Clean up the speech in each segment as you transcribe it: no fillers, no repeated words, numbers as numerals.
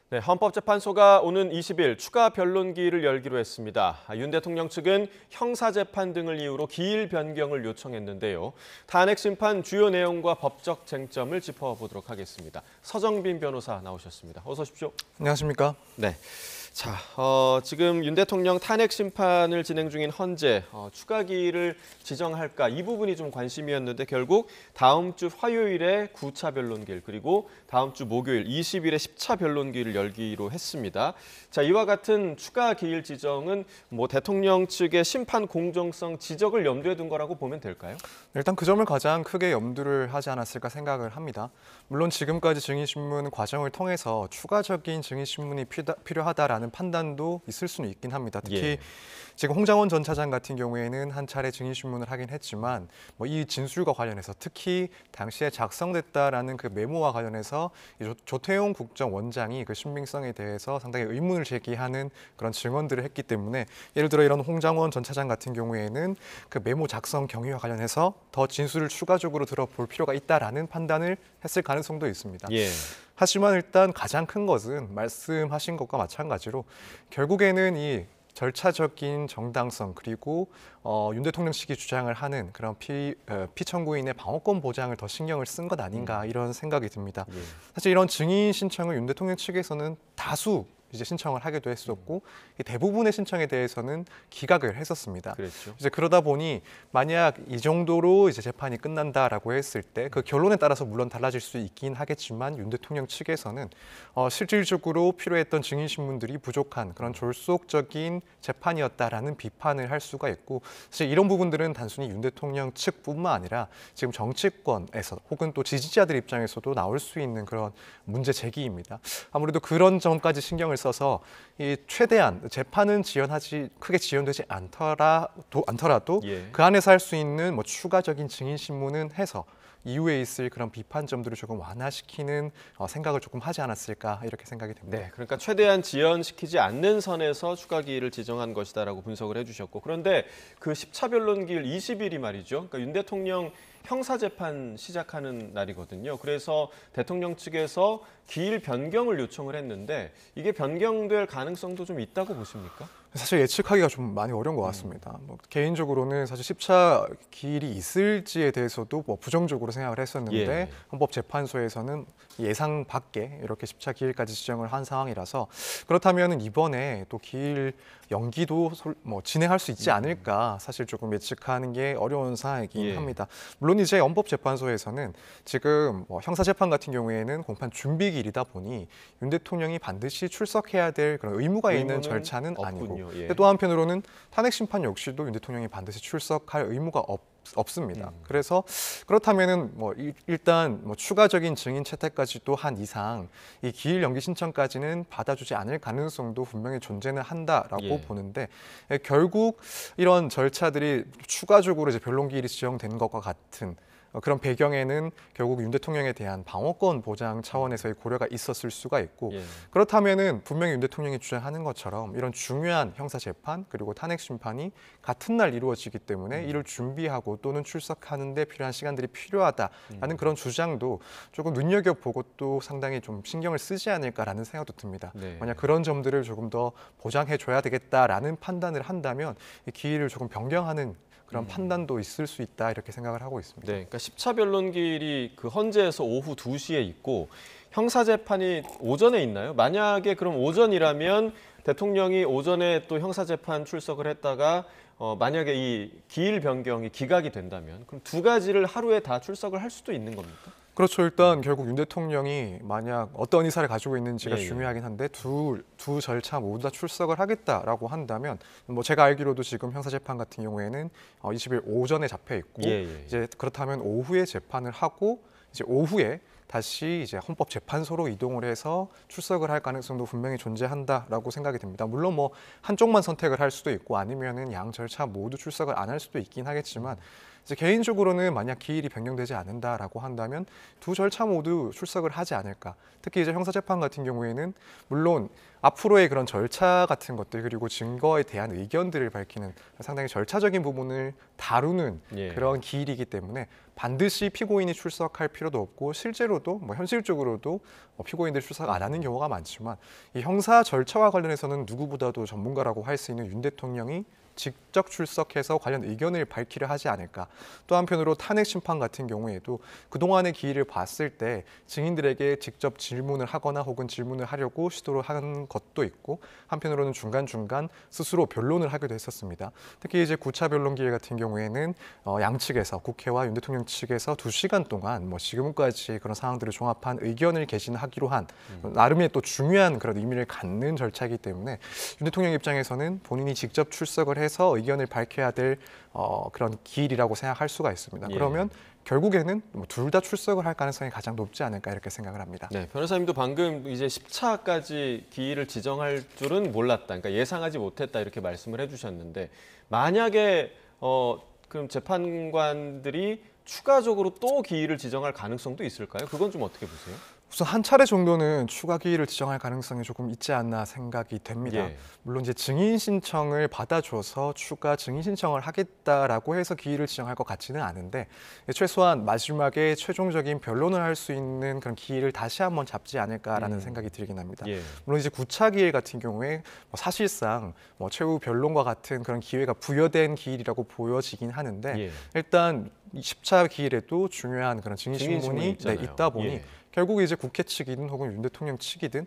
네, 헌법재판소가 오는 20일 추가 변론기일을 열기로 했습니다. 윤 대통령 측은 형사재판 등을 이유로 기일 변경을 요청했는데요. 탄핵 심판 주요 내용과 법적 쟁점을 짚어보도록 하겠습니다. 서정빈 변호사 나오셨습니다. 어서 오십시오. 안녕하십니까? 네. 자, 지금 윤 대통령 탄핵 심판을 진행 중인 헌재 추가 기일을 지정할까 이 부분이 좀 관심이었는데 결국 다음 주 화요일에 9차 변론기일 그리고 다음 주 목요일 20일에 10차 변론기일을 열기로 했습니다. 자, 이와 같은 추가 기일 지정은 뭐 대통령 측의 심판 공정성 지적을 염두에 둔 거라고 보면 될까요? 일단 그 점을 가장 크게 염두를 하지 않았을까 생각을 합니다. 물론 지금까지 증인신문 과정을 통해서 추가적인 증인신문이 필요하다라는 판단도 있을 수는 있긴 합니다. 특히 지금 홍장원 전 차장 같은 경우에는 한 차례 증인신문을 하긴 했지만 이 진술과 관련해서 특히 당시에 작성됐다라는 그 메모와 관련해서 조태용 국정원장이 그 신빙성에 대해서 상당히 의문을 제기하는 그런 증언들을 했기 때문에 예를 들어 이런 홍장원 전 차장 같은 경우에는 그 메모 작성 경위와 관련해서 더 진술을 추가적으로 들어볼 필요가 있다라는 판단을 했을 가능성도 있습니다. 하지만 일단 가장 큰 것은 말씀하신 것과 마찬가지로 결국에는 이 절차적인 정당성 그리고 윤 대통령 측이 주장을 하는 그런 피청구인의 방어권 보장을 더 신경을 쓴 것 아닌가 이런 생각이 듭니다. 사실 이런 증인 신청을 윤 대통령 측에서는 다수 이제 신청을 하기도 했었고 대부분의 신청에 대해서는 기각을 했었습니다. 그랬죠. 이제 그러다 보니 만약 이 정도로 이제 재판이 끝난다라고 했을 때 그 결론에 따라서 물론 달라질 수 있긴 하겠지만 윤 대통령 측에서는 실질적으로 필요했던 증인 신문들이 부족한 그런 졸속적인 재판이었다라는 비판을 할 수가 있고 사실 이런 부분들은 단순히 윤 대통령 측뿐만 아니라 지금 정치권에서 혹은 또 지지자들 입장에서도 나올 수 있는 그런 문제 제기입니다. 아무래도 그런 점까지 신경을 써서 이 최대한 재판은 크게 지연되지 않더라도 그 안에서 할 수 있는 추가적인 증인 신문은 해서 이후에 있을 그런 비판점들을 조금 완화시키는 생각을 조금 하지 않았을까 이렇게 생각이 됩니다. 네, 그러니까 최대한 지연시키지 않는 선에서 추가 기일을 지정한 것이다라고 분석을 해주셨고 그런데 그 10차 변론기일 20일이 말이죠. 그러니까 윤 대통령 형사재판 시작하는 날이거든요. 그래서 대통령 측에서 기일 변경을 요청을 했는데 이게 변경될 가능성도 좀 있다고 보십니까? 사실 예측하기가 좀 많이 어려운 것 같습니다. 개인적으로는 사실 10차 기일이 있을지에 대해서도 부정적으로 생각을 했었는데 헌법재판소에서는 예상 밖에 이렇게 10차 기일까지 지정을 한 상황이라서 그렇다면 이번에 또 기일 연기도 진행할 수 있지 않을까 사실 조금 예측하는 게 어려운 상황이긴 합니다. 물론 이제 헌법재판소에서는 지금 형사재판 같은 경우에는 공판 준비기일이다 보니 윤 대통령이 반드시 출석해야 될 그런 의무가 있는 절차는 아니고 또 한편으로는 탄핵 심판 역시도 윤 대통령이 반드시 출석할 의무가 없습니다. 그래서 그렇다면은 일단 추가적인 증인 채택까지도 한 이상 이 기일 연기 신청까지는 받아주지 않을 가능성도 분명히 존재는 한다라고 보는데 결국 이런 절차들이 추가적으로 이제 변론기일이 지정된 것과 같은 그런 배경에는 결국 윤 대통령에 대한 방어권 보장 차원에서의 고려가 있었을 수가 있고 그렇다면은 분명히 윤 대통령이 주장하는 것처럼 이런 중요한 형사 재판 그리고 탄핵 심판이 같은 날 이루어지기 때문에 이를 준비하고 또는 출석하는 데 필요한 시간들이 필요하다라는 그런 주장도 조금 눈여겨보고 또 상당히 좀 신경을 쓰지 않을까라는 생각도 듭니다. 만약 그런 점들을 조금 더 보장해줘야 되겠다라는 판단을 한다면 이 기일을 조금 변경하는 그런 판단도 있을 수 있다 이렇게 생각을 하고 있습니다. 네, 그러니까 10차 변론기일이 그 헌재에서 오후 2시에 있고 형사재판이 오전에 있나요? 만약에 그럼 오전이라면 대통령이 오전에 또 형사재판 출석을 했다가 만약에 이 기일 변경이 기각이 된다면 그럼 두 가지를 하루에 다 출석을 할 수도 있는 겁니까? 그렇죠. 일단 결국 윤 대통령이 만약 어떤 의사를 가지고 있는지가 중요하긴 한데 두 절차 모두 다 출석을 하겠다라고 한다면 제가 알기로도 지금 형사재판 같은 경우에는 20일 오전에 잡혀 있고 이제 그렇다면 오후에 재판을 하고 이제 오후에 다시 이제 헌법재판소로 이동을 해서 출석을 할 가능성도 분명히 존재한다라고 생각이 됩니다. 물론 한쪽만 선택을 할 수도 있고 아니면은 양 절차 모두 출석을 안 할 수도 있긴 하겠지만 이제 개인적으로는 만약 기일이 변경되지 않는다라고 한다면 두 절차 모두 출석을 하지 않을까. 특히 이제 형사재판 같은 경우에는 물론 앞으로의 그런 절차 같은 것들 그리고 증거에 대한 의견들을 밝히는 상당히 절차적인 부분을 다루는 그런 기일이기 때문에 반드시 피고인이 출석할 필요도 없고 실제로도 현실적으로도 피고인들이 출석 안 하는 경우가 많지만 이 형사 절차와 관련해서는 누구보다도 전문가라고 할 수 있는 윤 대통령이 직접 출석해서 관련 의견을 밝히려 하지 않을까. 또 한편으로 탄핵 심판 같은 경우에도 그동안의 기일을 봤을 때 증인들에게 직접 질문을 하거나 혹은 질문을 하려고 시도를 하는 것도 있고 한편으로는 중간중간 스스로 변론을 하기도 했었습니다. 특히 이제 9차 변론 기일 같은 경우에는 양측에서 국회와 윤 대통령 측에서 2시간 동안 지금까지 그런 상황들을 종합한 의견을 개진하기로 한 나름의 또 중요한 그런 의미를 갖는 절차이기 때문에 윤 대통령 입장에서는 본인이 직접 출석을 해서 의견을 밝혀야 될 그런 기일이라고 생각할 수가 있습니다. 예. 그러면 결국에는 둘 다 출석을 할 가능성이 가장 높지 않을까 이렇게 생각을 합니다. 네, 변호사님도 방금 이제 10차까지 기일을 지정할 줄은 몰랐다, 그러니까 예상하지 못했다 이렇게 말씀을 해주셨는데 만약에 그럼 재판관들이 추가적으로 또 기일을 지정할 가능성도 있을까요? 그건 좀 어떻게 보세요? 우선 한 차례 정도는 추가 기일을 지정할 가능성이 조금 있지 않나 생각이 됩니다. 예. 물론 이제 증인 신청을 받아줘서 추가 증인 신청을 하겠다라고 해서 기일을 지정할 것 같지는 않은데 최소한 마지막에 최종적인 변론을 할 수 있는 그런 기일을 다시 한번 잡지 않을까라는 생각이 들긴 합니다. 예. 물론 이제 9차 기일 같은 경우에 사실상 최후 변론과 같은 그런 기회가 부여된 기일이라고 보여지긴 하는데 예. 일단 10차 기일에도 중요한 그런 증인 증인 신문이 신문이 있다 보니 예. 결국 이제 국회 측이든 혹은 윤 대통령 측이든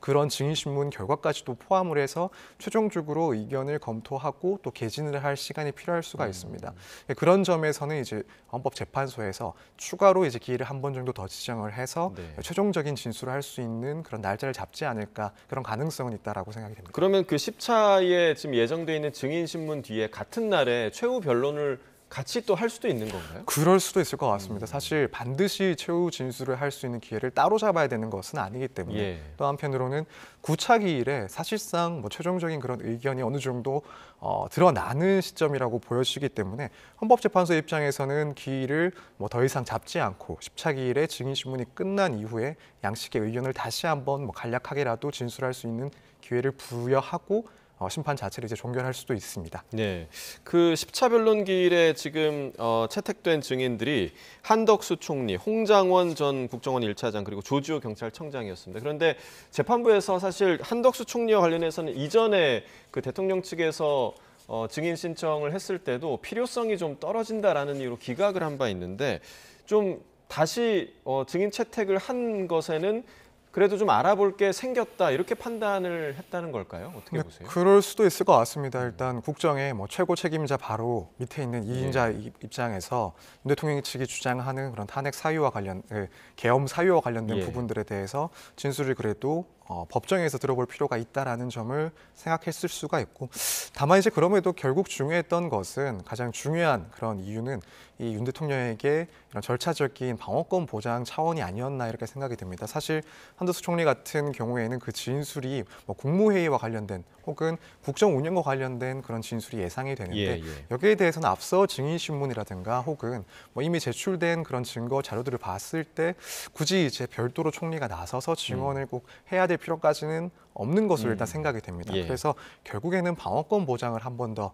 그런 증인신문 결과까지도 포함을 해서 최종적으로 의견을 검토하고 또 개진을 할 시간이 필요할 수가 있습니다. 그런 점에서는 이제 헌법재판소에서 추가로 이제 기일을 한 번 정도 더 지정을 해서 네. 최종적인 진술을 할 수 있는 그런 날짜를 잡지 않을까 그런 가능성은 있다라고 생각이 됩니다. 그러면 그 10차에 지금 예정돼 있는 증인 신문 뒤에 같은 날에 최후 변론을 같이 또 할 수도 있는 건가요? 그럴 수도 있을 것 같습니다. 사실 반드시 최후 진술을 할 수 있는 기회를 따로 잡아야 되는 것은 아니기 때문에 예. 또 한편으로는 9차 기일에 사실상 최종적인 그런 의견이 어느 정도 드러나는 시점이라고 보여지기 때문에 헌법재판소 입장에서는 기일을 더 이상 잡지 않고 10차 기일에 증인신문이 끝난 이후에 양측의 의견을 다시 한번 간략하게라도 진술할 수 있는 기회를 부여하고 심판 자체를 이제 종결할 수도 있습니다. 네, 그 10차 변론 기일에 지금 채택된 증인들이 한덕수 총리, 홍장원 전 국정원 1차장 그리고 조지호 경찰청장이었습니다. 그런데 재판부에서 사실 한덕수 총리와 관련해서는 이전에 그 대통령 측에서 증인 신청을 했을 때도 필요성이 좀 떨어진다라는 이유로 기각을 한 바 있는데 좀 다시 증인 채택을 한 것에는 그래도 좀 알아볼 게 생겼다 이렇게 판단을 했다는 걸까요? 어떻게 보세요? 그럴 수도 있을 것 같습니다. 일단 국정의 최고 책임자 바로 밑에 있는 이인자 입장에서 윤 대통령 측이 주장하는 그런 탄핵 사유와 계엄 사유와 관련된 부분들에 대해서 진술을 그래도 법정에서 들어볼 필요가 있다라는 점을 생각했을 수가 있고 다만 이제 그럼에도 결국 중요했던 것은 가장 중요한 그런 이유는 이 윤 대통령에게 이런 절차적인 방어권 보장 차원이 아니었나 이렇게 생각이 듭니다. 사실 한덕수 총리 같은 경우에는 그 진술이 국무회의와 관련된 혹은 국정 운영과 관련된 그런 진술이 예상이 되는데 여기에 대해서는 앞서 증인신문이라든가 혹은 이미 제출된 그런 증거 자료들을 봤을 때 굳이 이제 별도로 총리가 나서서 증언을 꼭 해야 될 필요까지는 없는 것으로 일단 생각이 됩니다. 그래서 결국에는 방어권 보장을 한 번 더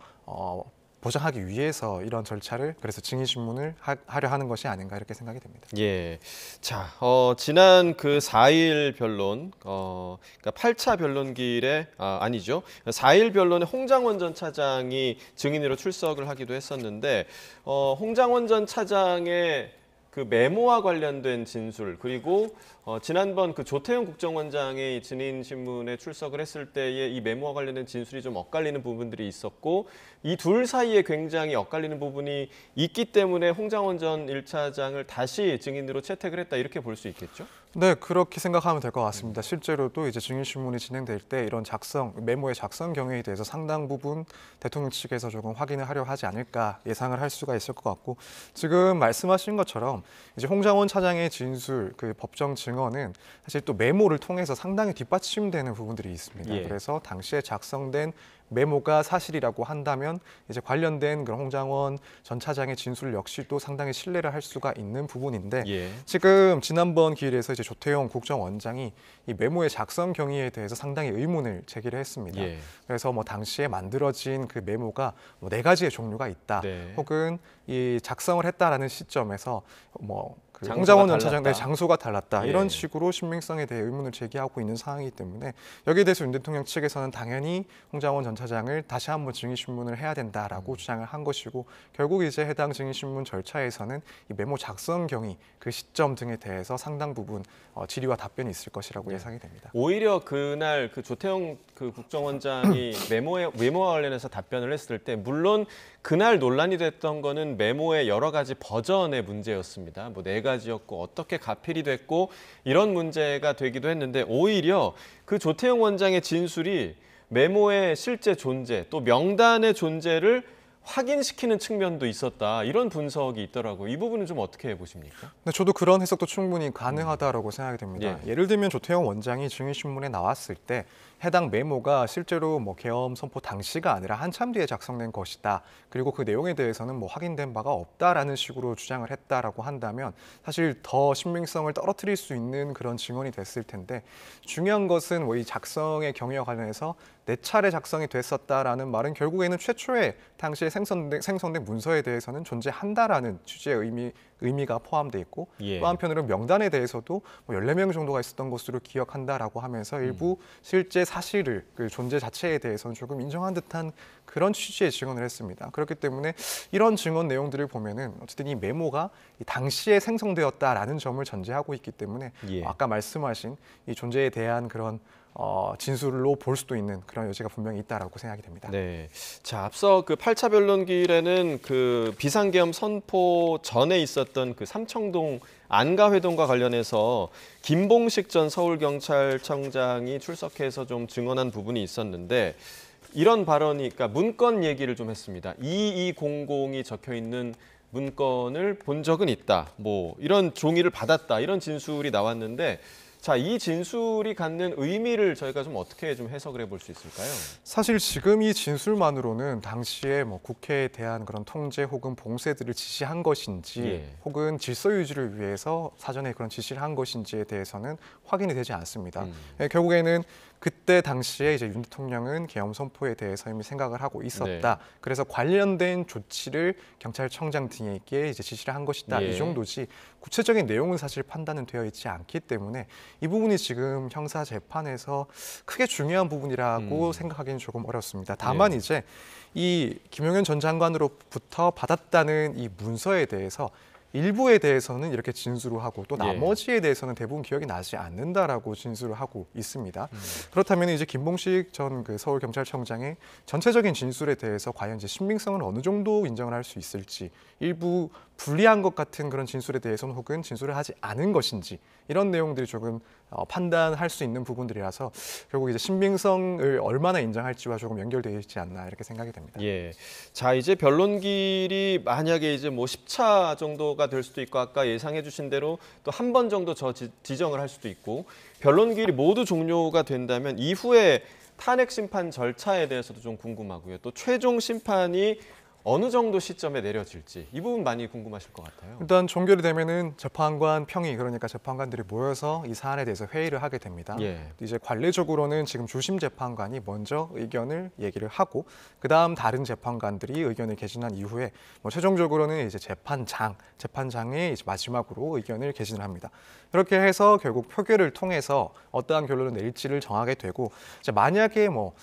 보장하기 위해서 이런 절차를 그래서 증인신문을 하려 하는 것이 아닌가 이렇게 생각이 됩니다. 예. 자, 지난 그 4일 변론, 그러니까 8차 변론기일에 아니죠. 4일 변론에 홍장원 전 차장이 증인으로 출석을 하기도 했었는데 홍장원 전 차장의 그 메모와 관련된 진술 그리고 지난번 그 조태용 국정원장의 증인 신문에 출석을 했을 때의 이 메모와 관련된 진술이 좀 엇갈리는 부분들이 있었고 이 둘 사이에 굉장히 엇갈리는 부분이 있기 때문에 홍장원 전 1차장을 다시 증인으로 채택을 했다 이렇게 볼 수 있겠죠? 네, 그렇게 생각하면 될 것 같습니다. 실제로도 이제 증인신문이 진행될 때 이런 메모의 작성 경위에 대해서 상당 부분 대통령 측에서 조금 확인을 하려 하지 않을까 예상을 할 수가 있을 것 같고 지금 말씀하신 것처럼 이제 홍장원 차장의 진술, 그 법정 증언은 사실 또 메모를 통해서 상당히 뒷받침되는 부분들이 있습니다. 그래서 당시에 작성된 메모가 사실이라고 한다면 이제 관련된 그런 홍장원 전 차장의 진술 역시도 상당히 신뢰를 할 수가 있는 부분인데 예. 지금 지난번 기일에서 이제 조태용 국정원장이 이 메모의 작성 경위에 대해서 상당히 의문을 제기를 했습니다. 예. 그래서 뭐 당시에 만들어진 그 메모가 뭐 4가지의 종류가 있다. 네. 혹은 이 작성을 했다라는 시점에서 뭐 그 장소가 홍장원 전 차장의 달랐다. 장소가 달랐다. 예. 이런 식으로 신빙성에 대해 의문을 제기하고 있는 상황이기 때문에 여기에 대해서 윤 대통령 측에서는 당연히 홍장원 전 차장을 다시 한번 증인신문을 해야 된다라고 주장을 한 것이고 결국 이제 해당 증인신문 절차에서는 이 메모 작성 경위, 그 시점 등에 대해서 상당 부분 질의와 답변이 있을 것이라고 예상이 됩니다. 오히려 그날 그 조태용 그 국정원장이 메모와 관련해서 답변을 했을 때 물론 그날 논란이 됐던 거는 메모의 여러 가지 버전의 문제였습니다. 뭐 4가지였고 어떻게 가필이 됐고 이런 문제가 되기도 했는데 오히려 그 조태용 원장의 진술이 메모의 실제 존재 또 명단의 존재를 확인시키는 측면도 있었다. 이런 분석이 있더라고요. 이 부분은 좀 어떻게 보십니까? 근데 저도 그런 해석도 충분히 가능하다라고 생각이 됩니다. 예. 예를 들면 조태용 원장이 증인신문에 나왔을 때 해당 메모가 실제로 뭐 계엄 선포 당시가 아니라 한참 뒤에 작성된 것이다. 그리고 그 내용에 대해서는 뭐 확인된 바가 없다라는 식으로 주장을 했다라고 한다면 사실 더 신빙성을 떨어뜨릴 수 있는 그런 증언이 됐을 텐데 중요한 것은 뭐 이 작성의 경위와 관련해서 4차례 작성이 됐었다라는 말은 결국에는 최초에 당시에 생성된 문서에 대해서는 존재한다라는 취지의 의미가 포함돼 있고 예. 또 한편으로는 명단에 대해서도 뭐 14명 정도가 있었던 것으로 기억한다라고 하면서 일부 실제 사실을 그 존재 자체에 대해서는 조금 인정한 듯한 그런 취지의 증언을 했습니다. 그렇기 때문에 이런 증언 내용들을 보면은 어쨌든 이 메모가 이 당시에 생성되었다라는 점을 전제하고 있기 때문에 예. 아까 말씀하신 이 존재에 대한 그런 진술로 볼 수도 있는 그런 여지가 분명히 있다라고 생각이 됩니다. 네. 자, 앞서 그 8차 변론기일에는 그 비상계엄 선포 전에 있었던 그 삼청동 안가회동과 관련해서 김봉식 전 서울경찰청장이 출석해서 좀 증언한 부분이 있었는데 이런 발언이 그러니까 문건 얘기를 좀 했습니다. 2200이 적혀 있는 문건을 본 적은 있다. 뭐 이런 종이를 받았다. 이런 진술이 나왔는데 자, 이 진술이 갖는 의미를 저희가 좀 어떻게 좀 해석을 해볼 수 있을까요? 사실 지금 이 진술만으로는 당시에 뭐 국회에 대한 그런 통제 혹은 봉쇄들을 지시한 것인지 예. 혹은 질서 유지를 위해서 사전에 그런 지시를 한 것인지에 대해서는 확인이 되지 않습니다. 결국에는 그때 당시에 이제 윤 대통령은 계엄 선포에 대해서 이미 생각을 하고 있었다. 네. 그래서 관련된 조치를 경찰청장 등에게 이제 지시를 한 것이다. 예. 이 정도지 구체적인 내용은 사실 판단은 되어 있지 않기 때문에 이 부분이 지금 형사 재판에서 크게 중요한 부분이라고 생각하기는 조금 어렵습니다. 다만 예. 이제 이 김용현 전 장관으로부터 받았다는 이 문서에 대해서 일부에 대해서는 이렇게 진술을 하고 또 예. 나머지에 대해서는 대부분 기억이 나지 않는다라고 진술을 하고 있습니다. 그렇다면 이제 김봉식 전 그 서울경찰청장의 전체적인 진술에 대해서 과연 이제 신빙성을 어느 정도 인정을 할 수 있을지 일부 불리한 것 같은 그런 진술에 대해서는 혹은 진술을 하지 않은 것인지 이런 내용들이 조금 판단할 수 있는 부분들이라서 결국 이제 신빙성을 얼마나 인정할지와 조금 연결되어 있지 않나 이렇게 생각이 됩니다. 예. 자, 이제 변론길이 만약에 이제 뭐 10차 정도가 될 수도 있고 아까 예상해 주신 대로 또 한 번 정도 지정을 할 수도 있고 변론길이 모두 종료가 된다면 이후에 탄핵 심판 절차에 대해서도 좀 궁금하고요. 또 최종 심판이 어느 정도 시점에 내려질지 이 부분 많이 궁금하실 것 같아요. 일단 종결이 되면은 재판관 평의 그러니까 재판관들이 모여서 이 사안에 대해서 회의를 하게 됩니다. 예. 이제 관례적으로는 지금 주심 재판관이 먼저 의견을 얘기를 하고 그다음 다른 재판관들이 의견을 개진한 이후에 뭐 최종적으로는 이제 재판장이 이제 마지막으로 의견을 개진을 합니다. 그렇게 해서 결국 표결을 통해서 어떠한 결론을 내릴지를 정하게 되고 이제 만약에 뭐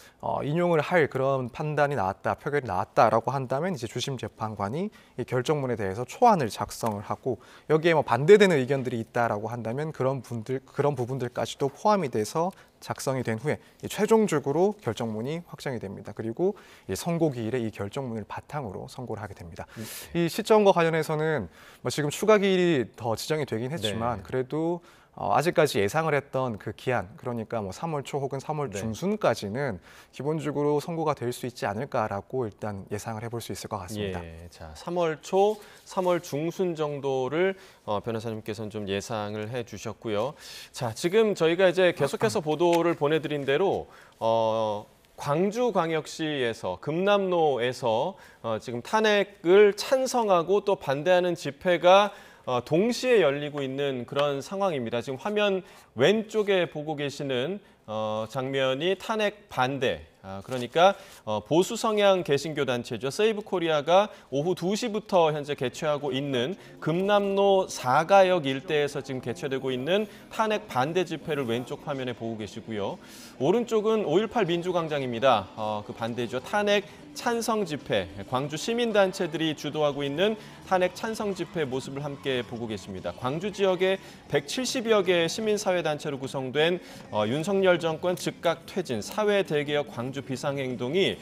인용을 할 그런 판단이 나왔다, 표결이 나왔다라고 한다면 이제 주심 재판관이 이 결정문에 대해서 초안을 작성을 하고 여기에 뭐 반대되는 의견들이 있다라고 한다면 그런 부분들까지도 포함이 돼서 작성이 된 후에 최종적으로 결정문이 확정이 됩니다. 그리고 선고기일에 이 결정문을 바탕으로 선고를 하게 됩니다. 이 시점과 관련해서는 뭐 지금 추가 기일이 더 지정이 되긴 했지만 네. 그래도 아직까지 예상을 했던 그 기한 그러니까 뭐 3월 초 혹은 3월 네. 중순까지는 기본적으로 선고가 될 수 있지 않을까라고 일단 예상을 해볼 수 있을 것 같습니다. 예, 자 3월 초, 3월 중순 정도를 변호사님께서는 좀 예상을 해주셨고요. 자 지금 저희가 이제 계속해서 보도를 보내드린 대로 광주광역시에서 금남로에서 지금 탄핵을 찬성하고 또 반대하는 집회가 동시에 열리고 있는 그런 상황입니다. 지금 화면 왼쪽에 보고 계시는 장면이 탄핵 반대. 그러니까 보수 성향 개신교 단체죠. 세이브 코리아가 오후 2시부터 현재 개최하고 있는 금남로 4가역 일대에서 지금 개최되고 있는 탄핵 반대 집회를 왼쪽 화면에 보고 계시고요. 오른쪽은 5.18 민주광장입니다. 그 반대죠. 탄핵 찬성 집회, 광주 시민단체들이 주도하고 있는 탄핵 찬성 집회 모습을 함께 보고 계십니다. 광주 지역에 170여 개의 시민사회단체로 구성된 윤석열 정권 즉각 퇴진, 사회대개혁 광주 비상행동이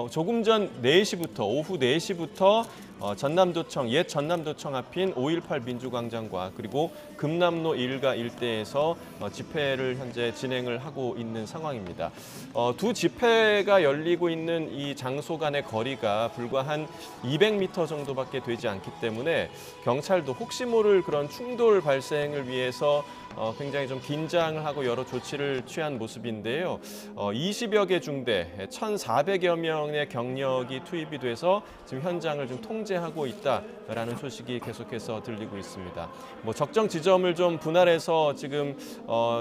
조금 전 4시부터, 오후 4시부터 전남도청, 옛 전남도청 앞인 5.18 민주광장과 그리고 금남로 1가 일대에서 집회를 현재 진행을 하고 있는 상황입니다. 두 집회가 열리고 있는 이 장소 간의 거리가 불과 한 200m 정도밖에 되지 않기 때문에 경찰도 혹시 모를 그런 충돌 발생을 위해서 굉장히 좀 긴장을 하고 여러 조치를 취한 모습인데요. 20여 개 중대, 1,400여 명의 경력이 투입이 돼서 지금 현장을 좀 통제하고 있다라는 소식이 계속해서 들리고 있습니다. 뭐 적정 지점을 좀 분할해서 지금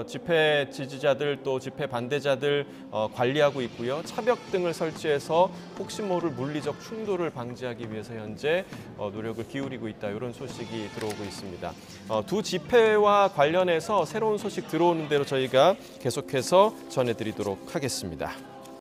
집회 지지자들 또 집회 반대자들 관리하고 있고요. 차벽등을 설치해서 혹시 모를 물리적 충돌을 방지하기 위해서 현재 노력을 기울이고 있다. 이런 소식이 들어오고 있습니다. 두 집회와 관련해서 새로운 소식 들어오는 대로 저희가 계속해서 전해드리도록 하겠습니다.